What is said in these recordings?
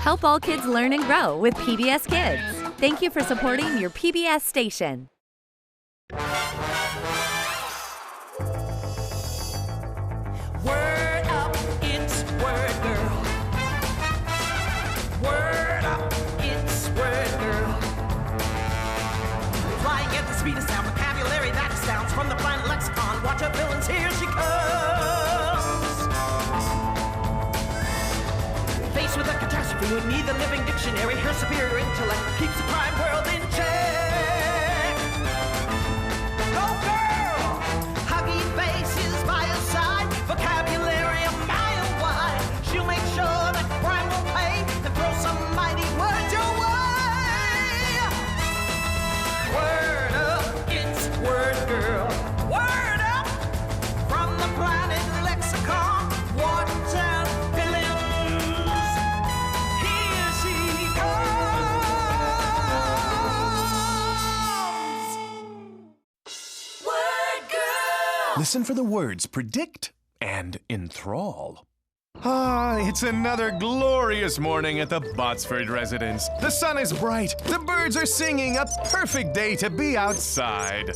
Help all kids learn and grow with PBS Kids. Thank you for supporting your PBS station. Word up, it's Word Girl. Word up, it's Word Girl. Flying at the speed of sound, vocabulary that astounds from the planet lexicon. Watch her villains, here she comes. Faced with a catastrophe, we need the living dictionary. Her superior intellect keeps the crime world in check. Go girl! Huggy faces by her side, vocabulary a mile wide. She'll make sure that crime will pay and throw some mighty words your way. Word up, it's Word Girl. Word up from the planet lexicon. What and villains? Here she comes. Word Girl. Listen for the words predict and enthrall. Ah, it's another glorious morning at the Botsford residence. The sun is bright, the birds are singing, a perfect day to be outside.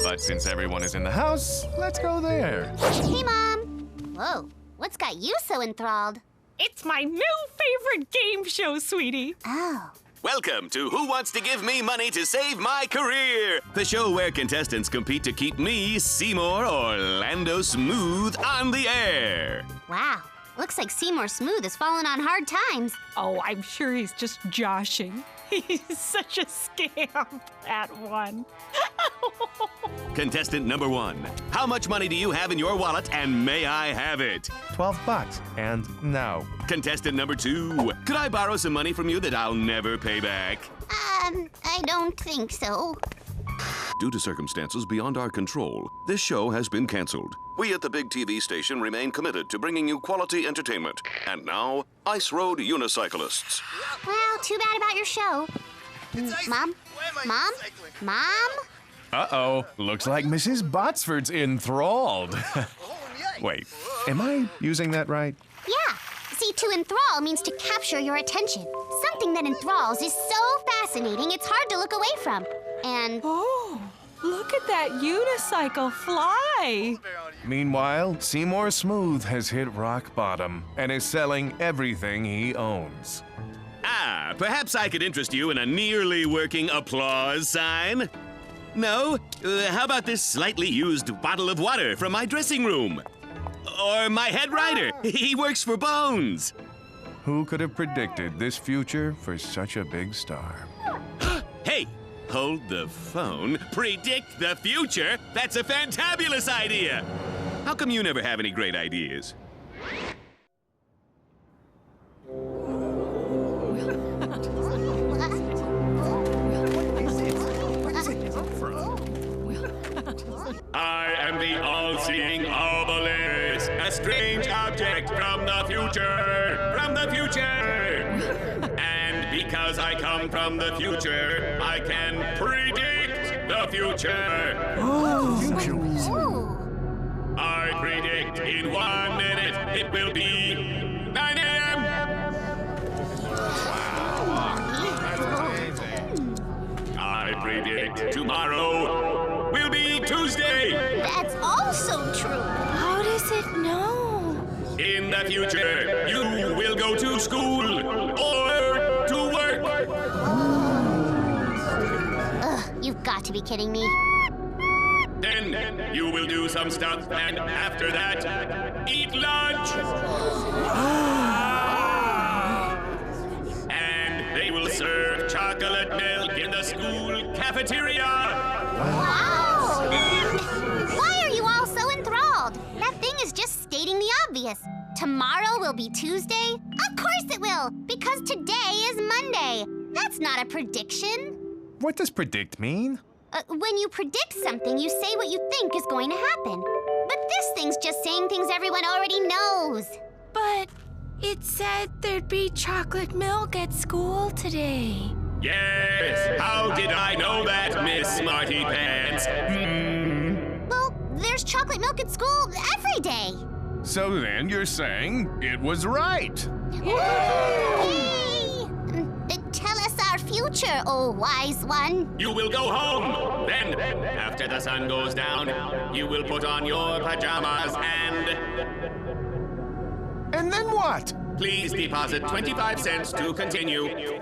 But since everyone is in the house, let's go there. Hey, Mom. Whoa, what's got you so enthralled? It's my new favorite game show, sweetie. Oh. Welcome to Who Wants to Give Me Money to Save My Career? The show where contestants compete to keep me, Seymour Orlando Smooth, on the air. Wow. Looks like Seymour Smooth has fallen on hard times. Oh, I'm sure he's just joshing. He's such a scamp, that one. Contestant number 1. How much money do you have in your wallet, and may I have it? $12, and no. Contestant number 2. Could I borrow some money from you that I'll never pay back? I don't think so. Due to circumstances beyond our control, this show has been canceled. We at the Big TV station remain committed to bringing you quality entertainment. And now, Ice Road Unicyclists. Well, too bad about your show. Mom? Mom? Mom? Uh-oh, looks like Mrs. Botsford's enthralled. Wait, am I using that right? Yeah. See, to enthrall means to capture your attention. Something that enthralls is so fascinating, it's hard to look away from. And... Oh, look at that unicycle fly. Meanwhile, Seymour Smooth has hit rock bottom and is selling everything he owns. Ah, perhaps I could interest you in a nearly working applause sign? No? How about this slightly used bottle of water from my dressing room? Or my head writer. He works for Bones. Who could have predicted this future for such a big star? Hey, hold the phone. Predict the future? That's a fantabulous idea. How come you never have any great ideas? I am the all-seeing obelisk, a strange object from the future, And because I come from the future, I can predict the future. I predict in 1 minute it will be 9 a.m. I predict tomorrow will be Tuesday. That's also true. How does it know? In the future, you will go to school or to work. Ugh, you've got to be kidding me. Then you will do some stuff, and after that, eat lunch. And they will serve chocolate milk in the school cafeteria. Wow! Why are you all so enthralled? That thing is just stating the obvious. Tomorrow will be Tuesday? Of course it will, because today is Monday. That's not a prediction. What does predict mean? When you predict something, you say what you think is going to happen. But this thing's just saying things everyone already knows. But it said there'd be chocolate milk at school today. Yes, how did I know that, Miss Smarty Pants? Well, there's chocolate milk at school every day. So then you're saying it was right. Yay! future, oh wise one. You will go home. Then, after the sun goes down, you will put on your pajamas and... And then what? Please deposit 25 cents to continue.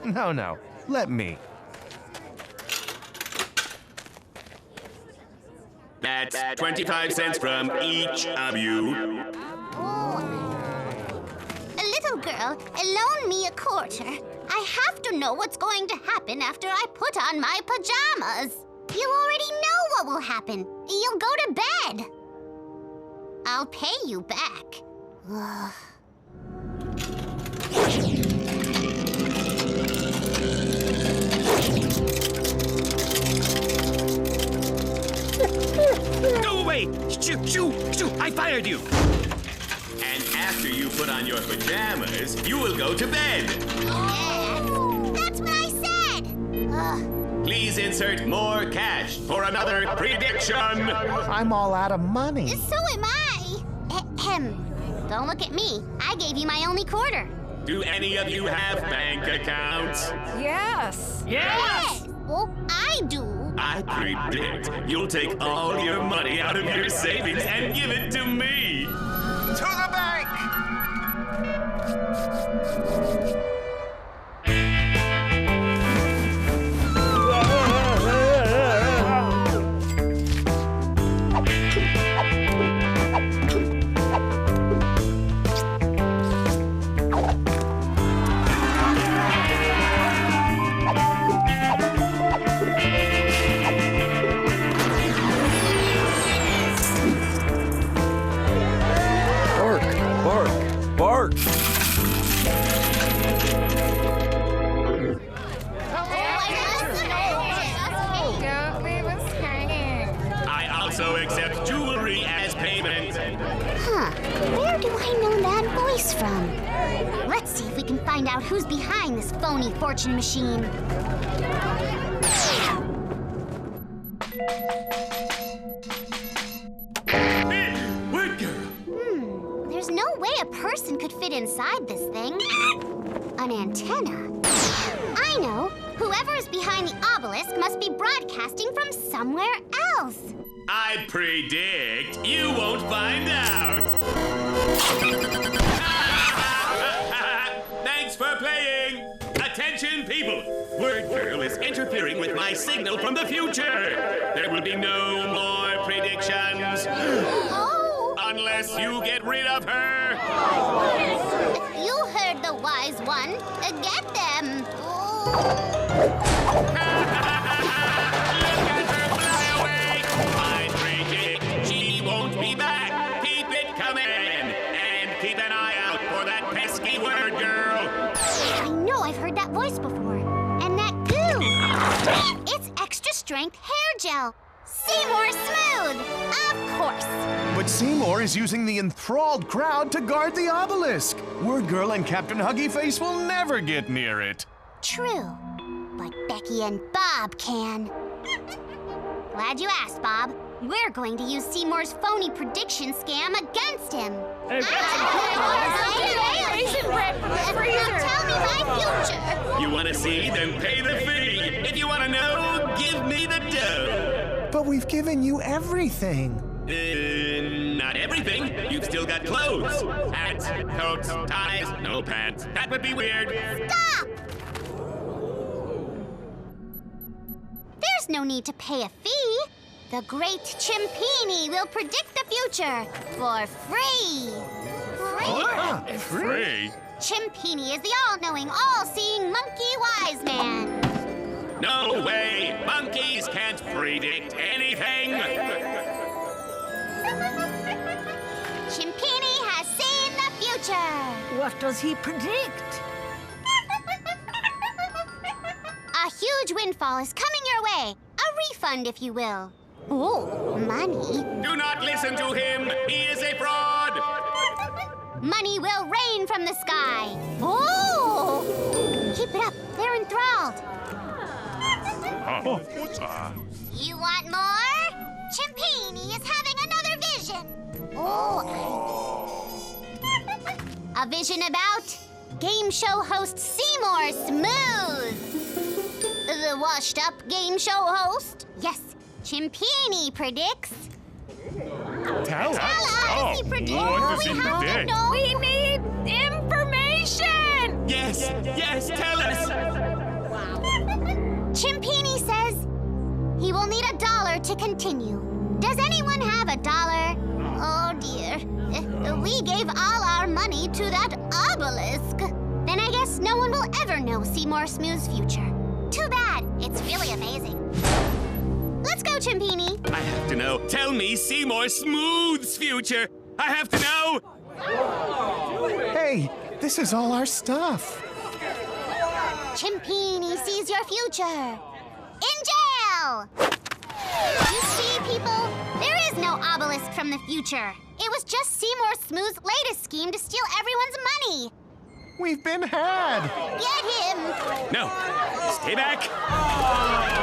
No. Let me. That's 25 cents from each of you. A little girl, loan me a quarter. I have to know what's going to happen after I put on my pajamas. You already know what will happen. You'll go to bed. I'll pay you back. Go away! Shoo! I fired you! And after you put on your pajamas, you will go to bed. Yes, that's what I said. Please insert more cash for another prediction. I'm all out of money. So am I. Don't look at me. I gave you my only quarter. Do any of you have bank accounts? Yes. Yes. Oh, I do. I predict you'll take all your money out of your savings and give it to me. To the bank! Bark! I also accept jewelry as payment. Where do I know that voice from? Let's see if we can find out who's behind this phony fortune machine. Word girl! There's no way a person could fit inside this thing. An antenna. I know. Whoever is behind the obelisk must be broadcasting from somewhere else. I predict you won't find out. Thanks for playing. Attention, people. Word Girl is interfering with my signal from the future. There will be no more predictions. Oh! Unless you get rid of her. You heard the wise one. Get them. Look at her fly away. I predict she won't be back. Keep it coming. And keep an eye out for that pesky Word Girl. I know I've heard that voice before. And that goo. It's extra strength hair gel. Seymour Smooth. Of course. But Seymour is using the enthralled crowd to guard the obelisk. Word Girl and Captain Huggy Face will never get near it. True. But Becky and Bob can. Glad you asked, Bob. We're going to use Seymour's phony prediction scam against him. Raisin bread from the freezer. Tell me my future. You want to see? Then pay the fee. If you want to know, give me the dough. But we've given you everything. Not everything. You've still got clothes. Hats, coats, ties, no pants. That would be weird. Stop! There's no need to pay a fee. The great Chimpini will predict the future for free. Free? Chimpini is the all-knowing, all-seeing monkey wise man. No way. Monkeys can't predict anything. Chimpini has seen the future. What does he predict? A huge windfall is coming your way. A refund, if you will. Oh, money. Do not listen to him. He is a fraud. Money will rain from the sky. Oh! Keep it up. They're enthralled. You want more? Chimpini is having another vision. Oh. A vision about game show host Seymour Smooth. The washed-up game show host? Yes, Chimpini predicts. Tell us. He predicts. What does he We have to predict? know. We need information! Yes, tell us. Chimpini says he will need $1 to continue. Does anyone have $1? Oh dear. We gave all our money to that obelisk. Then I guess no one will ever know Seymour Smooth's future. Too bad. It's really amazing. Let's go, Chimpini. I have to know. Tell me Seymour Smooth's future. I have to know. Hey, this is all our stuff. Chimpini sees your future. In jail! You see, people? There is no obelisk from the future. It was just Seymour Smooth's latest scheme to steal everyone's money. We've been had. Get him! No. Stay back.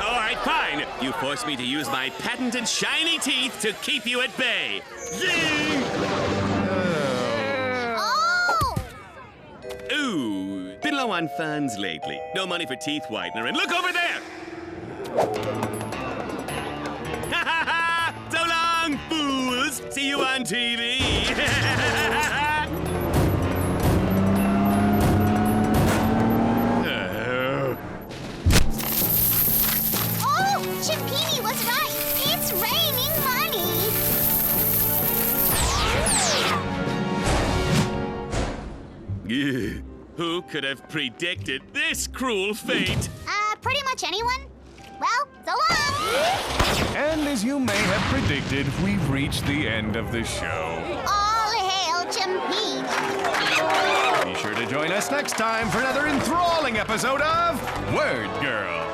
All right, fine. You forced me to use my patented shiny teeth to keep you at bay. Zing! Oh! Ooh, been low on funds lately. No money for teeth whitener, and look over there! Ha ha ha! So long, fools! See you on TV! Oh! Chimpini was right! It's raining money! Ugh, who could have predicted this cruel fate? Pretty much anyone? Well, so long! And as you may have predicted, we've reached the end of the show. All hail Chimpini! Be sure to join us next time for another enthralling episode of Word Girl.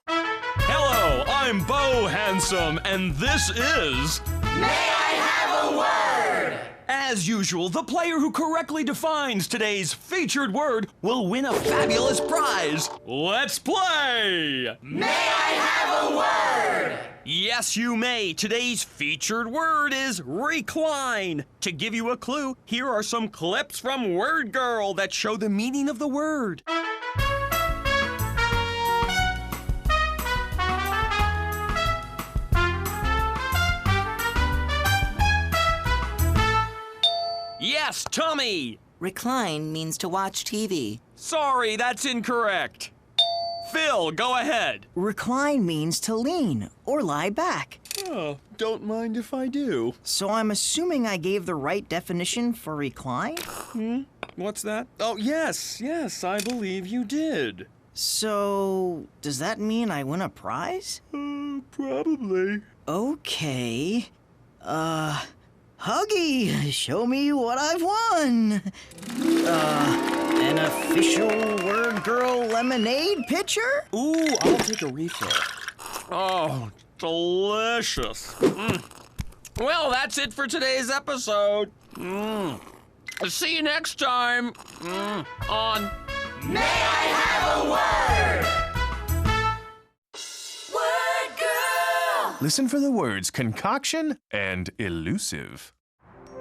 Hello, I'm Bo Handsome, and this is... May I have a word? As usual, the player who correctly defines today's featured word will win a fabulous prize. Let's play! May I have a word? Yes, you may. Today's featured word is recline. To give you a clue, here are some clips from Word Girl that show the meaning of the word. Yes, Tommy! Recline means to watch TV. Sorry, that's incorrect. Phil, go ahead. Recline means to lean or lie back. Oh, don't mind if I do. So I'm assuming I gave the right definition for recline? What's that? Oh, yes, I believe you did. So, does that mean I win a prize? Probably. Okay. Huggy, show me what I've won. An official Word Girl lemonade pitcher? Ooh, I'll take a refill. Oh, delicious. Well, that's it for today's episode. See you next time on May I Have a Word? Word Girl! Listen for the words concoction and elusive.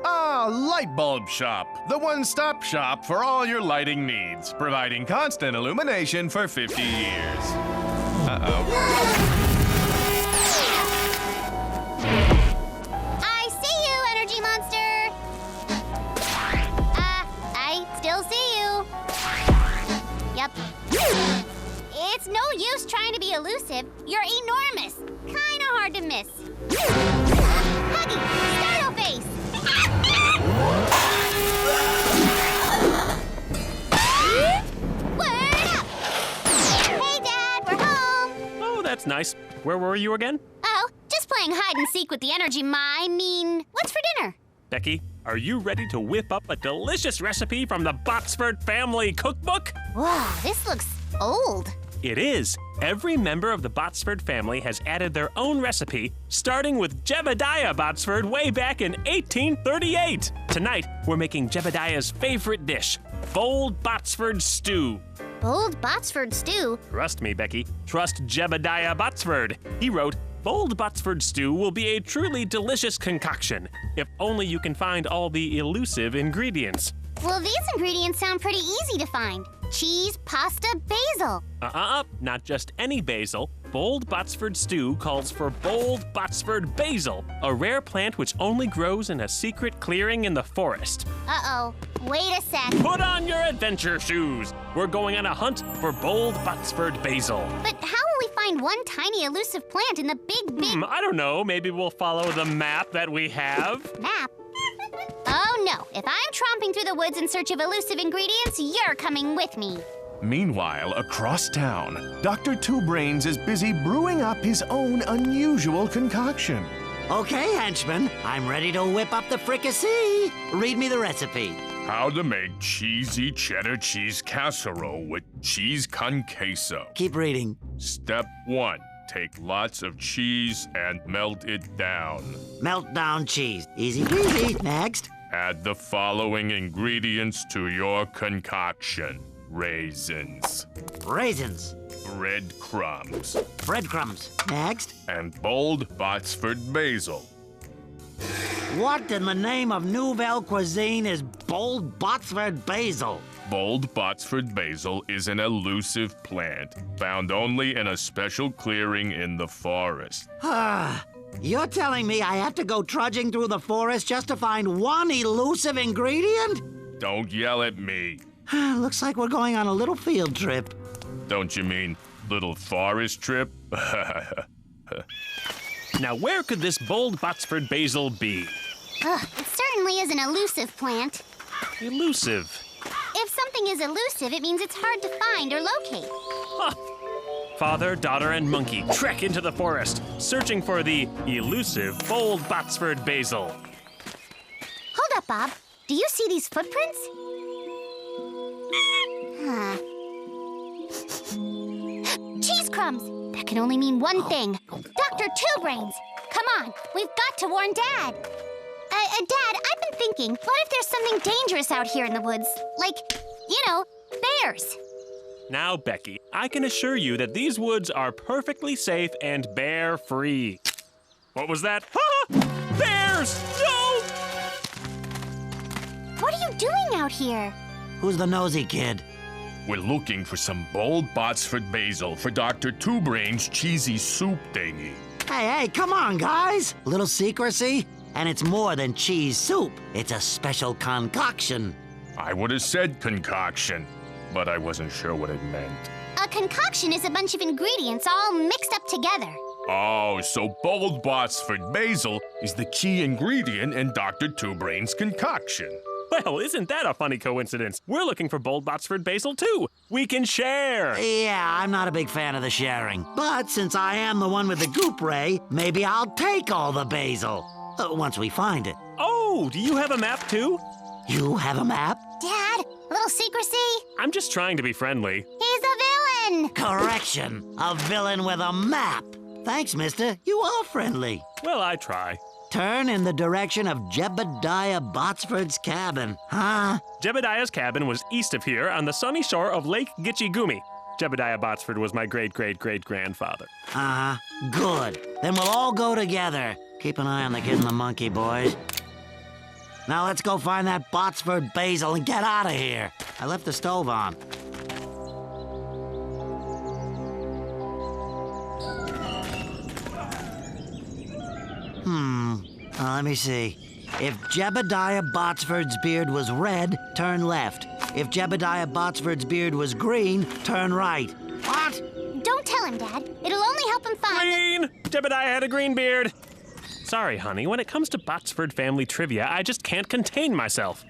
Ah, Light Bulb Shop, the one-stop shop for all your lighting needs, providing constant illumination for 50 years. I see you, Energy Monster! I still see you. Yep. It's no use trying to be elusive. You're enormous. Kinda hard to miss. Huggy, startle face! Word up! Hey, Dad, we're home! Oh, that's nice. Where were you again? Oh, just playing hide and seek with the energy what's for dinner? Becky, are you ready to whip up a delicious recipe from the Botsford family cookbook? Whoa, this looks old. It is. Every member of the Botsford family has added their own recipe, starting with Jebediah Botsford way back in 1838. Tonight, we're making Jebediah's favorite dish, boiled Botsford stew. Boiled Botsford stew? Trust me, Becky. Trust Jebediah Botsford. He wrote, Bold Botsford stew will be a truly delicious concoction, if only you can find all the elusive ingredients. Well, these ingredients sound pretty easy to find. Cheese, pasta, basil. Not just any basil. Bold Botsford stew calls for bold Botsford basil, a rare plant which only grows in a secret clearing in the forest. Uh-oh. Wait a sec. Put on your adventure shoes. We're going on a hunt for bold Botsford basil. But how will we find one tiny elusive plant in the big... I don't know. Maybe we'll follow the map that we have. Map? Oh, no. If I'm tromping through the woods in search of elusive ingredients, you're coming with me. Meanwhile, across town, Dr. Two Brains is busy brewing up his own unusual concoction. Okay, henchman, I'm ready to whip up the fricassee. Read me the recipe. How to make cheesy cheddar cheese casserole with cheese con queso. Keep reading. Step 1. Take lots of cheese and melt it down. Melt down cheese. Easy peasy. Next. Add the following ingredients to your concoction. Raisins. Raisins. Breadcrumbs. Breadcrumbs. Next. And bold Botsford basil. What in the name of Nouvelle Cuisine is bold Botsford basil? Bold Botsford basil is an elusive plant found only in a special clearing in the forest. You're telling me I have to go trudging through the forest just to find one elusive ingredient? Don't yell at me. Looks like we're going on a little field trip. Don't you mean little forest trip? Now, where could this bold Botsford basil be? It certainly is an elusive plant. Elusive. If something is elusive, it means it's hard to find or locate. Father, daughter, and monkey trek into the forest, searching for the elusive bold Botsford basil. Hold up, Bob. Do you see these footprints? Cheese crumbs! That can only mean one thing. Dr. Two Brains! Come on, we've got to warn Dad. Dad, I've been thinking, what if there's something dangerous out here in the woods? Like, you know, bears. Now, Becky, I can assure you that these woods are perfectly safe and bear-free. What was that? Bears! No! What are you doing out here? Who's the nosy kid? We're looking for some bold Botsford basil for Dr. Two Brains' cheesy soup thingy. Hey, come on, guys. A little secrecy? And it's more than cheese soup. It's a special concoction. I would have said concoction, but I wasn't sure what it meant. A concoction is a bunch of ingredients all mixed up together. Oh, so bold Botsford basil is the key ingredient in Dr. Two Brains' concoction. Well, isn't that a funny coincidence? We're looking for bold Botsford basil, too. We can share. Yeah, I'm not a big fan of the sharing. But since I am the one with the goop ray, maybe I'll take all the basil. Once we find it. Oh, do you have a map, too? You have a map? Dad, a little secrecy? I'm just trying to be friendly. He's a villain! Correction, a villain with a map. Thanks, mister. You are friendly. Well, I try. Turn in the direction of Jebediah Botsford's cabin, huh? Jebediah's cabin was east of here on the sunny shore of Lake Gitchigumi. Jebediah Botsford was my great-great-great-grandfather. Good. Then we'll all go together. Keep an eye on the kid and the monkey, boys. Now let's go find that Botsford basil and get out of here. I left the stove on. Let me see. If Jebediah Botsford's beard was red, turn left. If Jebediah Botsford's beard was green, turn right. What? Don't tell him, Dad. It'll only help him find... Green! Jebediah had a green beard. Sorry, honey. When it comes to Botsford family trivia, I just can't contain myself.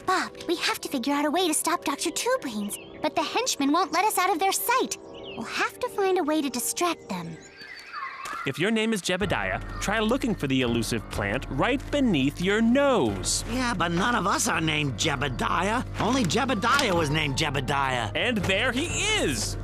Bob, we have to figure out a way to stop Dr. Two Brains. But the henchmen won't let us out of their sight. We'll have to find a way to distract them. If your name is Jebediah, try looking for the elusive plant right beneath your nose. Yeah, but none of us are named Jebediah. Only Jebediah was named Jebediah. And there he is!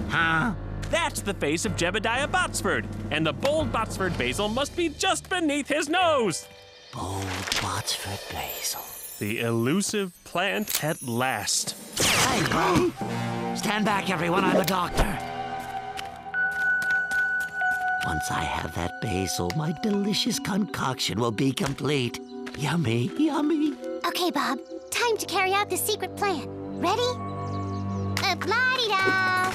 Huh? That's the face of Jebediah Botsford, and the bold Botsford basil must be just beneath his nose. Bold Botsford basil. The elusive plant at last. Hey, bro. Stand back, everyone. I'm a doctor. Once I have that basil, my delicious concoction will be complete. Yummy, yummy. Okay, Bob. Time to carry out the secret plan. Ready? La-di-da!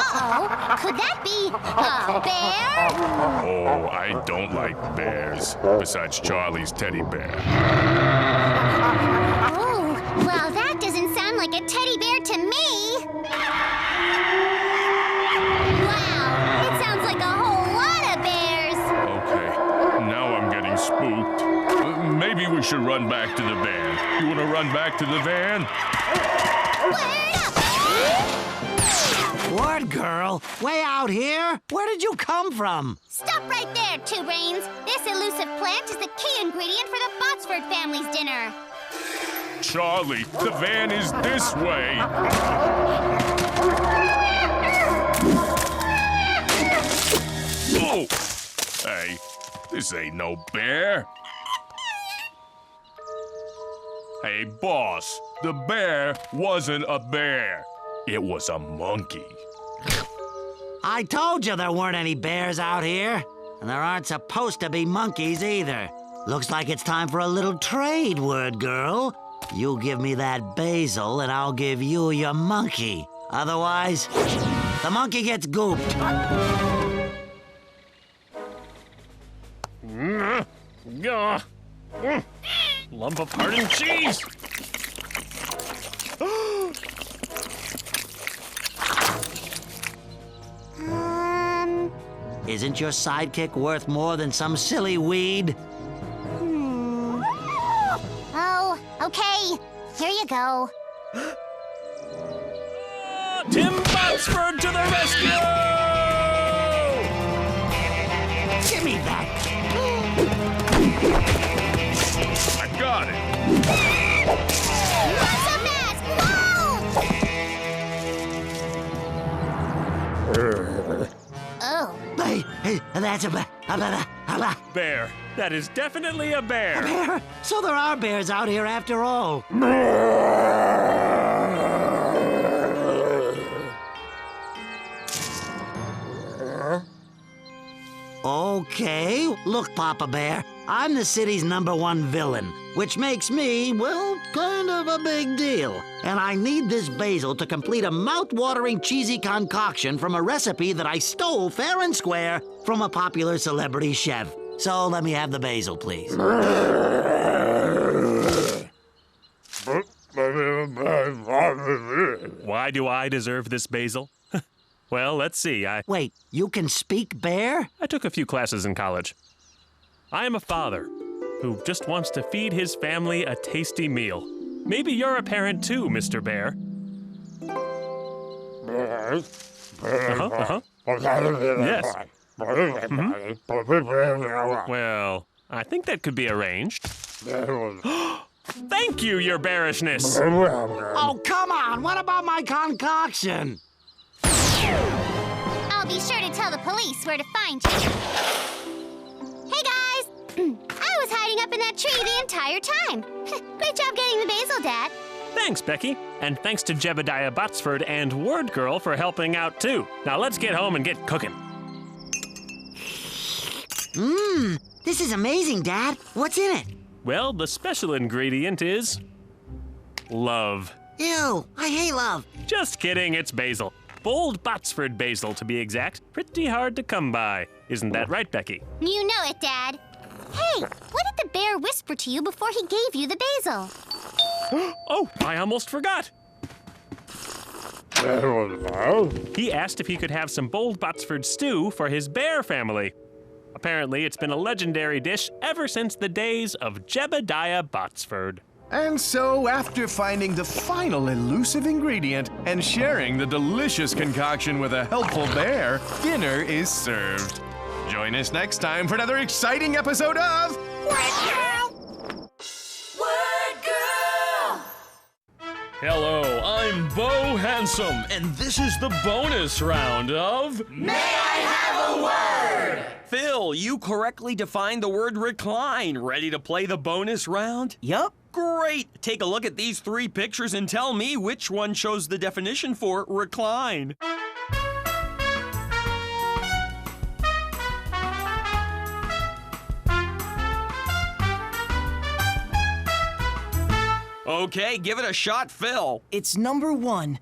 Uh-oh. Could that be a bear? Oh, I don't like bears. Besides Charlie's teddy bear. Oh, well, that doesn't sound like a teddy bear to me. Wow, it sounds like a whole lot of bears. Okay, now I'm getting spooked. Maybe we should run back to the van. You want to run back to the van? Word up! Word girl, way out here? Where did you come from? Stop right there, Two Brains. This elusive plant is the key ingredient for the Botsford family's dinner. Charlie, the van is this way. Oh! Hey, this ain't no bear. Hey, boss, the bear wasn't a bear. It was a monkey. I told you there weren't any bears out here. And there aren't supposed to be monkeys either. Looks like it's time for a little trade, Word girl. You give me that basil and I'll give you your monkey. Otherwise, the monkey gets gooped. Lump of hardened cheese. Isn't your sidekick worth more than some silly weed? Oh, okay. Here you go. Tim Botsford to the rescue! Give me that. I got it. What's a mess? Whoa! Oh. Hey, that's a bear. Bear. That is definitely a bear. A bear? So there are bears out here after all. Okay, look, Papa Bear. I'm the city's #1 villain, which makes me, well, kind of a big deal. And I need this basil to complete a mouth-watering cheesy concoction from a recipe that I stole fair and square from a popular celebrity chef. So let me have the basil, please. Why do I deserve this basil? Well, let's see. Wait, you can speak bear? I took a few classes in college. I am a father who just wants to feed his family a tasty meal. Maybe you're a parent too, Mr. Bear. Yes. Well, I think that could be arranged. Thank you, your bearishness. Oh, come on! What about my concoction? I'll be sure to tell the police where to find you. Hey, guys! I was hiding up in that tree the entire time. Great job getting the basil, Dad. Thanks, Becky. And thanks to Jebediah Botsford and Word Girl for helping out, too. Now let's get home and get cooking. This is amazing, Dad. What's in it? Well, the special ingredient is love. Ew, I hate love. Just kidding, it's basil. Bold Botsford basil, to be exact. Pretty hard to come by. Isn't that right, Becky? You know it, Dad. Hey, what did the bear whisper to you before he gave you the basil? Oh, I almost forgot. He asked if he could have some bold Botsford stew for his bear family. Apparently, it's been a legendary dish ever since the days of Jebediah Botsford. And so, after finding the final elusive ingredient and sharing the delicious concoction with a helpful bear, dinner is served. Join us next time for another exciting episode of Word Girl! Word Girl! Hello, I'm Bo Handsome, and this is the bonus round of... May I have a word? Phil, you correctly defined the word recline. Ready to play the bonus round? Yup, Great! Take a look at these 3 pictures and tell me which one shows the definition for recline. Okay, give it a shot, Phil. It's number 1.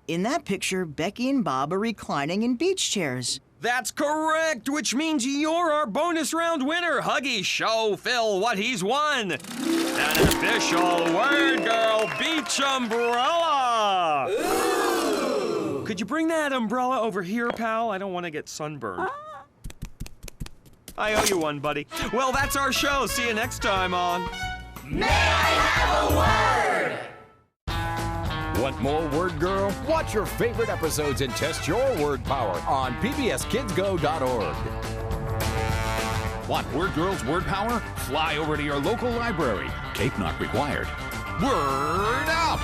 In that picture, Becky and Bob are reclining in beach chairs. That's correct, which means you're our bonus round winner. Huggy, show Phil what he's won. An official Word Girl beach umbrella. Ooh. Could you bring that umbrella over here, pal? I don't want to get sunburned. I owe you one, buddy. Well, that's our show. See you next time on May I Have a Word? Want more Word Girl? Watch your favorite episodes and test your word power on pbskidsgo.org. Want Word Girl's word power? Fly over to your local library. Tape not required. Word up!